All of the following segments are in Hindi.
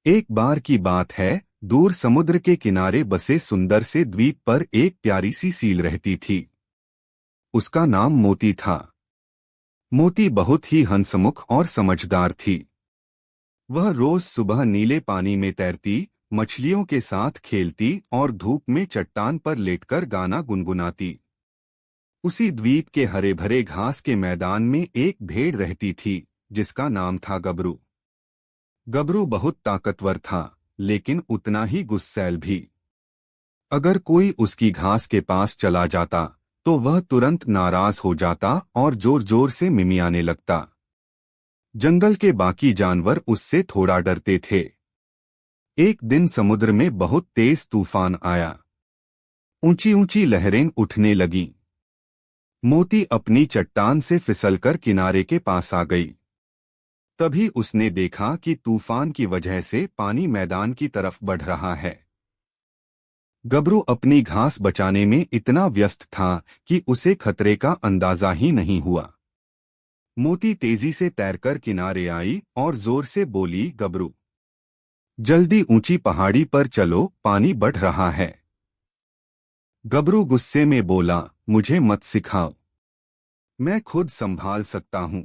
एक बार की बात है। दूर समुद्र के किनारे बसे सुंदर से द्वीप पर एक प्यारी सी सील रहती थी। उसका नाम मोती था। मोती बहुत ही हंसमुख और समझदार थी। वह रोज सुबह नीले पानी में तैरती, मछलियों के साथ खेलती और धूप में चट्टान पर लेटकर गाना गुनगुनाती। उसी द्वीप के हरे भरे घास के मैदान में एक भेड़ रहती थी, जिसका नाम था गबरू। गबरू बहुत ताकतवर था, लेकिन उतना ही गुस्सैल भी। अगर कोई उसकी घास के पास चला जाता तो वह तुरंत नाराज हो जाता और जोर जोर से मिमियाने लगता। जंगल के बाकी जानवर उससे थोड़ा डरते थे। एक दिन समुद्र में बहुत तेज तूफान आया। ऊंची ऊंची लहरें उठने लगीं। मोती अपनी चट्टान से फिसलकर किनारे के पास आ गई। तभी उसने देखा कि तूफान की वजह से पानी मैदान की तरफ बढ़ रहा है। गबरू अपनी घास बचाने में इतना व्यस्त था कि उसे खतरे का अंदाजा ही नहीं हुआ। मोती तेजी से तैरकर किनारे आई और जोर से बोली, गबरू, जल्दी ऊंची पहाड़ी पर चलो, पानी बढ़ रहा है। गबरू गुस्से में बोला, मुझे मत सिखाओ, मैं खुद संभाल सकता हूं।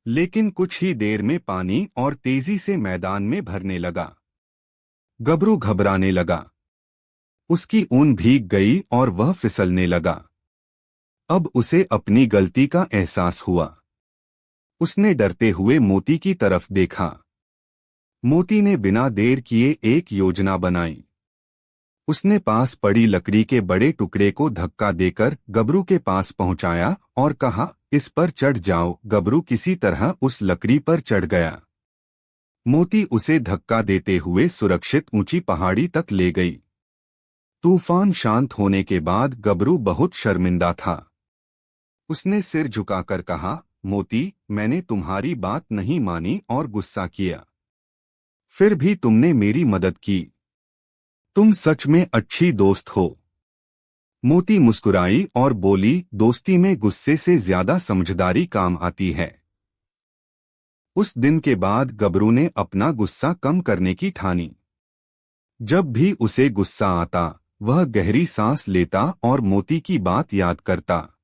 लेकिन कुछ ही देर में पानी और तेजी से मैदान में भरने लगा। गबरू घबराने लगा। उसकी ऊन भीग गई और वह फिसलने लगा। अब उसे अपनी गलती का एहसास हुआ। उसने डरते हुए मोती की तरफ देखा। मोती ने बिना देर किए एक योजना बनाई। उसने पास पड़ी लकड़ी के बड़े टुकड़े को धक्का देकर गबरू के पास पहुंचाया और कहा, इस पर चढ़ जाओ। गबरू किसी तरह उस लकड़ी पर चढ़ गया। मोती उसे धक्का देते हुए सुरक्षित ऊंची पहाड़ी तक ले गई। तूफान शांत होने के बाद गबरू बहुत शर्मिंदा था। उसने सिर झुकाकर कहा, मोती, मैंने तुम्हारी बात नहीं मानी और गुस्सा किया। फिर भी तुमने मेरी मदद की। तुम सच में अच्छी दोस्त हो। मोती मुस्कुराई और बोली, दोस्ती में गुस्से से ज्यादा समझदारी काम आती है। उस दिन के बाद गबरू ने अपना गुस्सा कम करने की ठानी। जब भी उसे गुस्सा आता, वह गहरी सांस लेता और मोती की बात याद करता।